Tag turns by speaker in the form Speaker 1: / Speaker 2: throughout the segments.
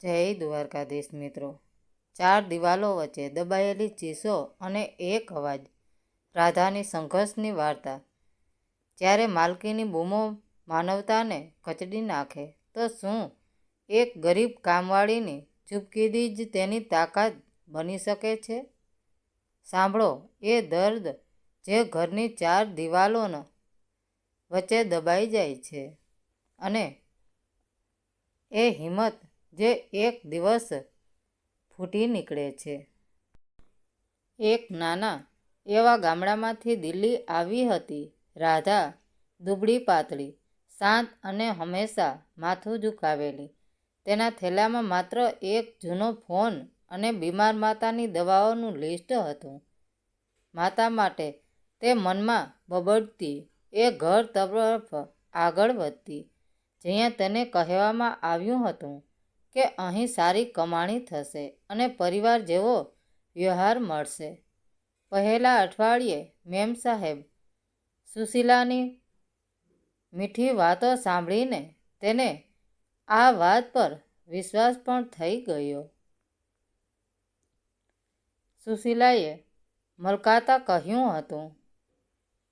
Speaker 1: જય દ્વારકાધીશ મિત્રો। ચાર દિવાલો વચ્ચે દબાયેલી ચીસો અને એક અવાજ, રાધાની સંઘર્ષની વાર્તા। જ્યારે માલકીની બૂમો માનવતાને કચડી નાખે તો શું એક ગરીબ કામવાળીની ચૂપકીદી જ તેની તાકાત બની શકે છે? સાંભળો એ દર્દ જે ઘરની ચાર દિવાલોના વચ્ચે દબાઈ જાય છે, અને એ હિંમત જે એક દિવસ ફૂટી નીકળે છે। એક નાના એવા ગામડામાંથી દિલ્હી આવી હતી રાધા, દુબળી પાતળી, શાંત અને હંમેશા માથું ઝુકાવેલી। તેના થેલામાં માત્ર એક જૂનો ફોન અને બીમાર માતાની દવાઓનું લિસ્ટ હતું। માતા માટે તે મનમાં બબડતી એ ઘર તરફ આગળ વધતી, જ્યાં તેને કહેવામાં આવ્યું હતું કે અહીં સારી કમાણી થશે અને પરિવાર જેવો વ્યવહાર મળશે। પહેલા અઠવાડિયે મેમ સાહેબ સુશીલાની મીઠી વાતો સાંભળીને તેને આ વાત પર વિશ્વાસ પણ થઈ ગયો। સુશીલાએ મલકાતા કહ્યું હતું,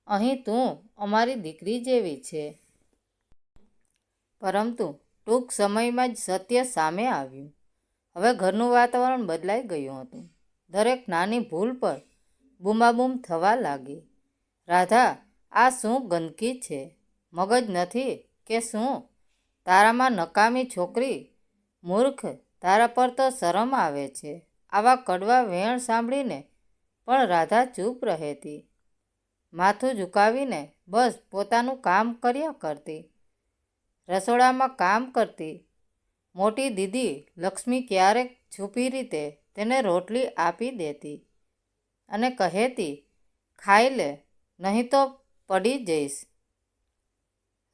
Speaker 1: અહીં તું અમારી દીકરી જેવી છે। પરંતુ ટૂંક સમયમાં જ સત્ય સામે આવ્યું। હવે ઘરનું વાતાવરણ બદલાઈ ગયું હતું। દરેક નાની ભૂલ પર બૂમાબૂમ થવા લાગી। રાધા, આ શું ગંદકી છે? મગજ નથી કે શું? તારામાં નકામી છોકરી, મૂર્ખ, તારા પર તો શરમ આવે છે। આવા કડવા વેણ સાંભળીને પણ રાધા ચૂપ રહેતી, માથું ઝુકાવીને બસ પોતાનું કામ કર્યા કરતી। રસોડામાં કામ કરતી મોટી દીદી લક્ષ્મી ક્યારેક છુપી રીતે તેને રોટલી આપી દેતી અને કહેતી, ખાઈ લે, નહીં તો પડી જઈશ।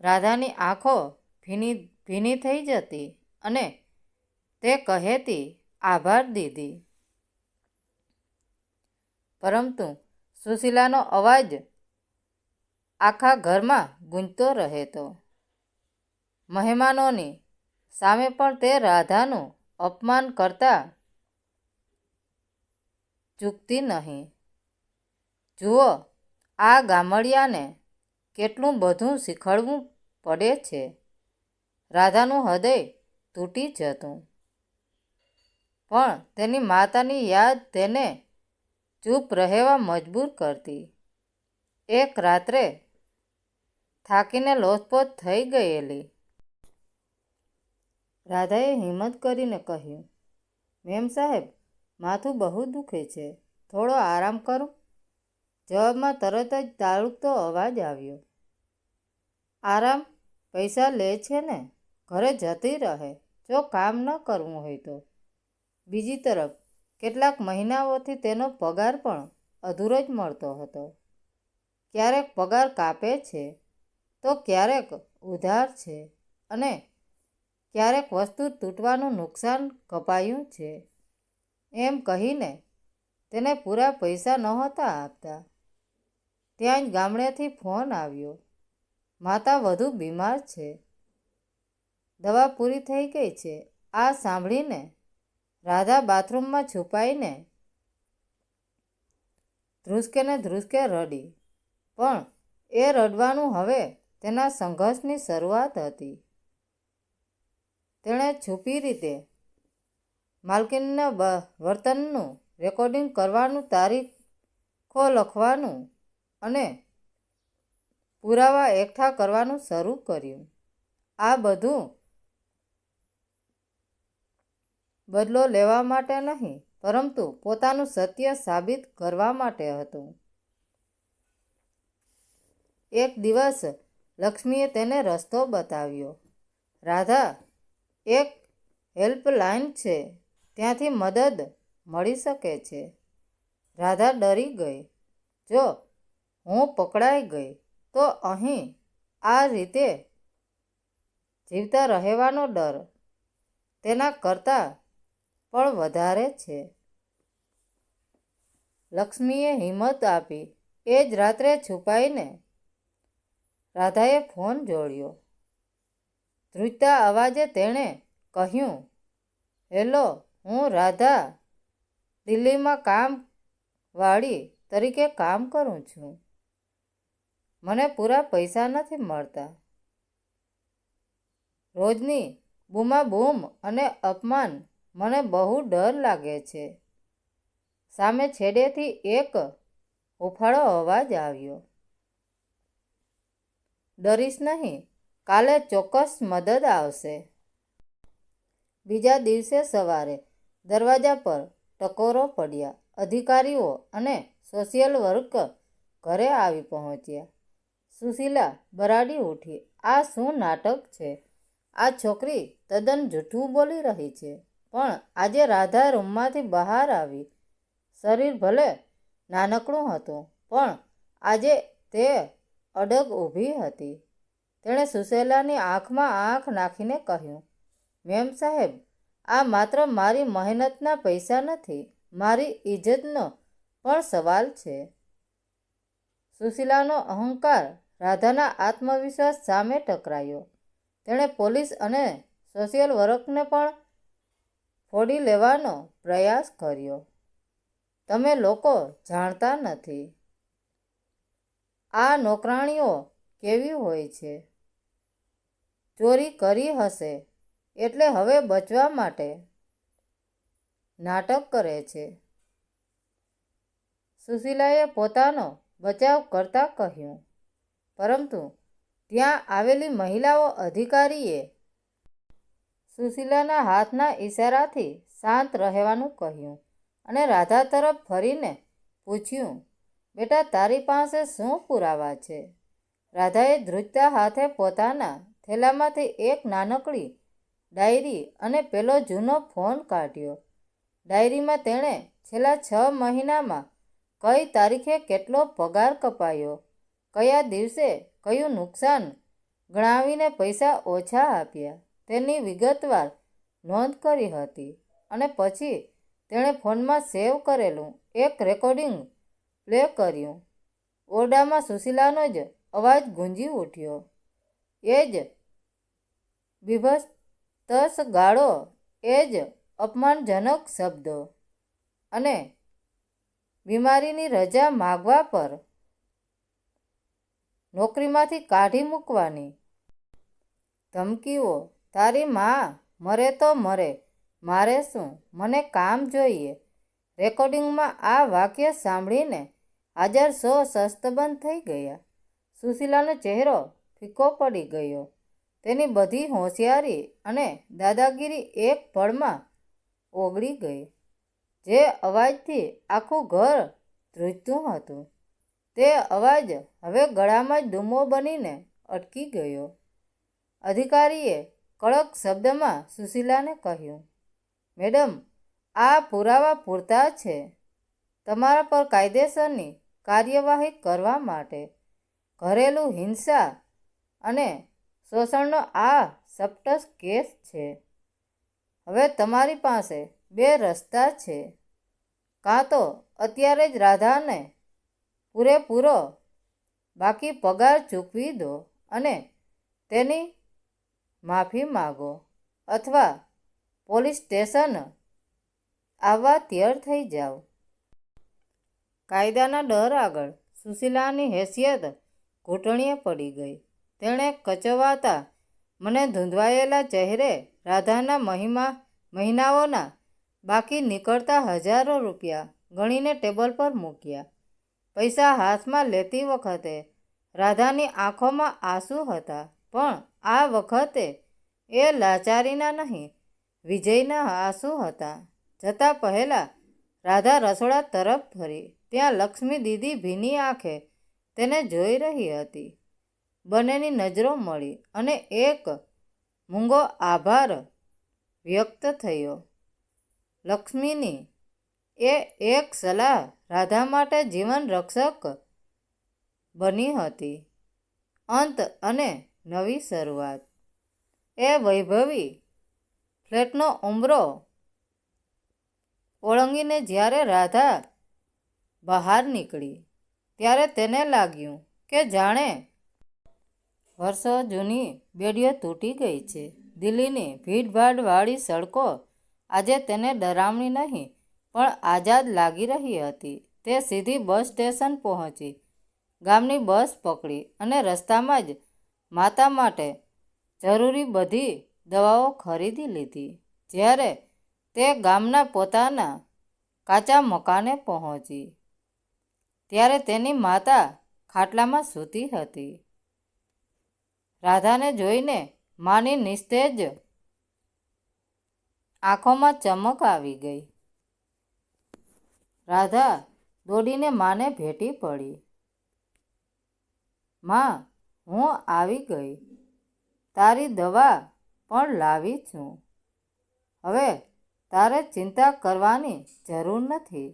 Speaker 1: રાધાની આંખો ભીની થઈ જતી અને તે કહેતી, આભાર દીદી। પરંતુ સુશીલાનો અવાજ આખા ઘરમાં ગૂંજતો રહેતો। મહેમાનોની સામે પણ તે રાધાનું અપમાન કરતા ચૂકતી નહીં। જુઓ, આ ગામડિયાને કેટલું બધું શીખવવું પડે છે। રાધાનું હૃદય તૂટી જતું, પણ તેની માતાની યાદ તેને ચૂપ રહેવા મજબૂર કરતી। એક રાત્રે થાકીને લોથપોથ થઈ ગયેલી રાધાએ હિંમત કરીને કહ્યું, મેમ સાહેબ, માથું બહુ દુખે છે, થોડો આરામ કરું? જવાબમાં તરત જ તાળુકતો અવાજ આવ્યો, આરામ પૈસા લે છે ને, ઘરે જતી રહે જો કામ ન કરવું હોય તો। બીજી તરફ કેટલાક મહિનાઓથી તેનો પગાર પણ અધૂરો જ મળતો હતો। ક્યારેક પગાર કાપે છે તો ક્યારેક ઉધાર છે, અને ક્યારેક વસ્તુ તૂટવાનું નુકસાન કપાયું છે એમ કહીને તેને પૂરા પૈસા નહોતા આપતા। ત્યાં જ ગામડેથી ફોન આવ્યો, માતા વધુ બીમાર છે, દવા પૂરી થઈ ગઈ છે। આ સાંભળીને રાધા બાથરૂમમાં છુપાઈને ધ્રુસકે ને ધ્રુસકે રડી, પણ એ રડવાનું હવે તેના સંઘર્ષની શરૂઆત હતી। તેણે છુપી રીતે માલકીનના વર્તનનું રેકોર્ડિંગ કરવાનું, તારીખો લખવાનું અને પુરાવા એકઠા કરવાનું શરૂ કર્યું। આ બધું બદલો લેવા માટે નહીં, પરંતુ પોતાનું સત્ય સાબિત કરવા માટે હતું। એક દિવસ લક્ષ્મીએ તેને રસ્તો બતાવ્યો, રાધા, એક હેલ્પલાઇન છે, ત્યાંથી મદદ મળી શકે છે। રાધા ડરી ગઈ, જો હું પકડાઈ ગઈ તો અહીં આ રીતે જીવતા રહેવાનો ડર તેના કરતાં પણ વધારે છે। લક્ષ્મીએ હિંમત આપી। એ જ રાત્રે છુપાઈને રાધાએ ફોન જોડ્યો। ધ્રુજતા અવાજે તેણે કહ્યું, હેલો, હું રાધા દિલ્હીમાં કામવાળી તરીકે કામ કરું છું. મને પૂરા પૈસા નથી મળતા. રોજની બૂમાબૂમ અને અપમાન મને બહુ ડર લાગે છે. સામે છેડેથી એક હૂંફાળો અવાજ આવ્યો. ડરીશ નહીં, કાલે ચોક્કસ મદદ આવશે. બીજા દિવસે સવારે દરવાજા પર ટકોરો પડ્યા. અધિકારીઓ અને સોશિયલ વર્કર ઘરે આવી પહોંચ્યા. સુશીલા બરાડી ઉઠી. આ શું નાટક છે? આ છોકરી તદ્દન જૂઠું બોલી રહી છે. પણ આજે રાધા રૂમમાંથી બહાર આવી. શરીર ભલે નાનકડું હતું, પણ આજે તે અડગ ઊભી હતી. તેણે સુશીલાની આંખમાં આંખ નાખીને કહ્યું, મેમ સાહેબ, આ માત્ર મારી મહેનતના પૈસા નથી, મારી ઇજ્જતનો પણ સવાલ છે. સુશીલાનો અહંકાર રાધાના આત્મવિશ્વાસ સામે ટકરાયો. તેણે પોલીસ અને સોશિયલ વર્કરને પણ ફોડી લેવાનો પ્રયાસ કર્યો. તમે લોકો જાણતા નથી આ નોકરાણીઓ કેવી હોય છે. ચોરી કરી હશે એટલે હવે બચવા માટે નાટક કરે છે. સુશીલાએ પોતાનો બચાવ કરતા કહ્યું. પરંતુ ત્યાં આવેલી મહિલાઓ અધિકારીએ સુશીલાના હાથના ઈશારાથી શાંત રહેવાનું કહ્યું અને રાધા તરફ ફરીને પૂછ્યું, બેટા, તારી પાસે શું પુરાવા છે? રાધાએ ધ્રુજતા હાથે પોતાના થેલામાંથી એક નાનકડી ડાયરી અને પેલો જૂનો ફોન કાઢ્યો. ડાયરીમાં તેણે છેલ્લા 6 મહિનામાં કઈ તારીખે કેટલો પગાર કપાયો, કયા દિવસે કયું નુકસાન ગણાવીને પૈસા ઓછા આપ્યા, તેની વિગતવાર નોંધ કરી હતી. અને પછી તેણે ફોનમાં સેવ કરેલું એક રેકોર્ડિંગ પ્લે કર્યું. ઓરડામાં સુશીલાનો જ અવાજ ગુંજી ઉઠ્યો. એ જ બીભત્સ ગાળો, એ જ અપમાનજનક શબ્દો અને બીમારીની રજા માગવા પર નોકરીમાંથી કાઢી મૂકવાની ધમકીઓ. તારી માં મરે તો મરે, મારે શું, મને કામ જોઈએ. રેકોર્ડિંગમાં આ વાક્ય સાંભળીને હાજર 100 શસ્તબંધ થઈ ગયા. સુશીલાનો ચહેરો ફીકો પડી ગયો. તેની બધી હોશિયારી અને દાદાગીરી એક પળમાં ઓગળી ગઈ. જે અવાજથી આખું ઘર ધ્રુજતું હતું, તે અવાજ હવે ગળામાં જ ડૂમો બનીને અટકી ગયો. અધિકારીએ કડક શબ્દમાં સુશીલાને કહ્યું, મેડમ, આ પુરાવા પૂરતા છે તમારા પર કાયદેસરની કાર્યવાહી કરવા માટે. ઘરેલું હિંસા અને શોષણનો આ સપ્ટસ કેસ છે. હવે તમારી પાસે 2 રસ્તા છે. કાં તો અત્યારે જ રાધાને પૂરેપૂરો બાકી પગાર ચૂકવી દો અને તેની માફી માગો, અથવા પોલીસ સ્ટેશન આવવા તૈયાર થઈ જાઓ. કાયદાના ડર આગળ સુશીલાની હેસિયત ઘૂંટણીએ પડી ગઈ. તેણે કચવાતા, મને ધૂંધવાયેલા ચહેરે રાધાના મહિનાઓના બાકી નીકળતા હજારો રૂપિયા ગણીને ટેબલ પર મૂક્યા. પૈસા હાથમાં લેતી વખતે રાધાની આંખોમાં આંસુ હતા, પણ આ વખતે એ લાચારીના નહીં, વિજયના આંસુ હતા. જતા પહેલાં રાધા રસોડા તરફ ફરી. ત્યાં લક્ષ્મી દીદી ભીની આંખે તેને જોઈ રહી હતી. બંનેની નજરો મળી અને એક મૂંગો આભાર વ્યક્ત થયો. લક્ષ્મીની એ એક સલાહ રાધા માટે જીવન રક્ષક બની હતી. અંત અને નવી શરૂઆત. એ વૈભવી ફ્લેટનો ઉંબરો ઓળંગીને જ્યારે રાધા બહાર નીકળી, ત્યારે તેને લાગ્યું કે જાણે વર્ષો જૂની બેડીઓ તૂટી ગઈ છે. દિલ્હીની ભીડભાડવાળી સડકો આજે તેને ડરામણી નહીં પણ આઝાદ લાગી રહી હતી. તે સીધી બસ સ્ટેશન પહોંચી, ગામની બસ પકડી અને રસ્તામાં જ માતા માટે જરૂરી બધી દવાઓ ખરીદી લીધી. જ્યારે તે ગામના પોતાના કાચા મકાને પહોંચી ત્યારે તેની માતા ખાટલામાં સૂતી હતી. રાધાને જોઈને માની નિસ્તેજ આંખોમાં ચમક આવી ગઈ. રાધા દોડીને માને ભેટી પડી. માં, હું આવી ગઈ. તારી દવા પણ લાવી છું. હવે તારે ચિંતા કરવાની જરૂર નથી.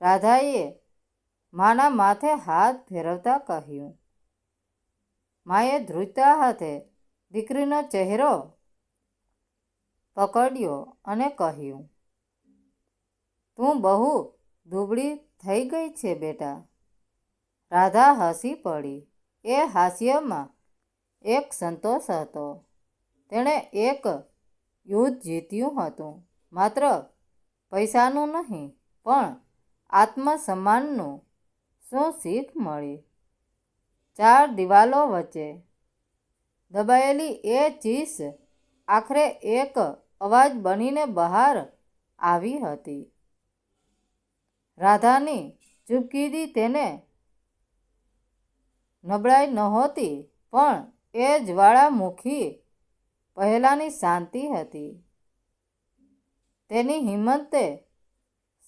Speaker 1: રાધાએ માના માથે હાથ ફેરવતા કહ્યું. માએ ધ્રુજતા હાથે દીકરીનો ચહેરો પકડ્યો અને કહ્યું, તું બહુ દુબળી થઈ ગઈ છે બેટા. રાધા હસી પડી. એ હાસ્યમાં એક સંતોષ હતો. તેણે એક યુદ્ધ જીત્યું હતું, માત્ર પૈસાનું નહીં પણ આત્મસન્માનનું. શું શીખ મળી? 4 દિવાલો વચ્ચે દબાયેલી એ ચીસ આખરે એક અવાજ બનીને બહાર આવી હતી. રાધાની ચૂપકીદી તેને નબળાઈ નહોતી પણ એ જ્વાળામુખી પહેલાંની શાંતિ હતી. તેની હિંમતે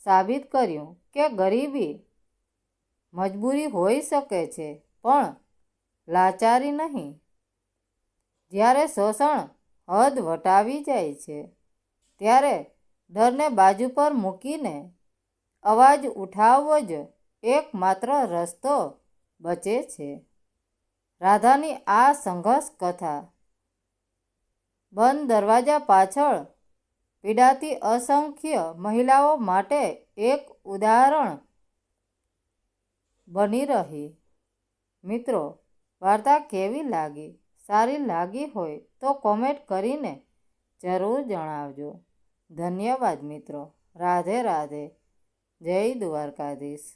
Speaker 1: સાબિત કર્યું કે ગરીબી મજબૂરી હોઈ શકે છે પણ લાચારી નહીં. જ્યારે શોષણ હદ વટાવી જાય છે ત્યારે ડરને બાજુ પર મૂકીને અવાજ ઉઠાવવો જ એકમાત્ર રસ્તો બચે છે. રાધાની આ સંઘર્ષ કથા બંધ દરવાજા પાછળ પીડાતી અસંખ્ય મહિલાઓ માટે એક ઉદાહરણ બની રહી. મિત્રો, વાર્તા કેવી લાગી? સારી લાગી હોય તો કોમેન્ટ કરીને જરૂર જણાવજો. ધન્યવાદ મિત્રો. રાધે રાધે. જય દ્વારકાધીશ.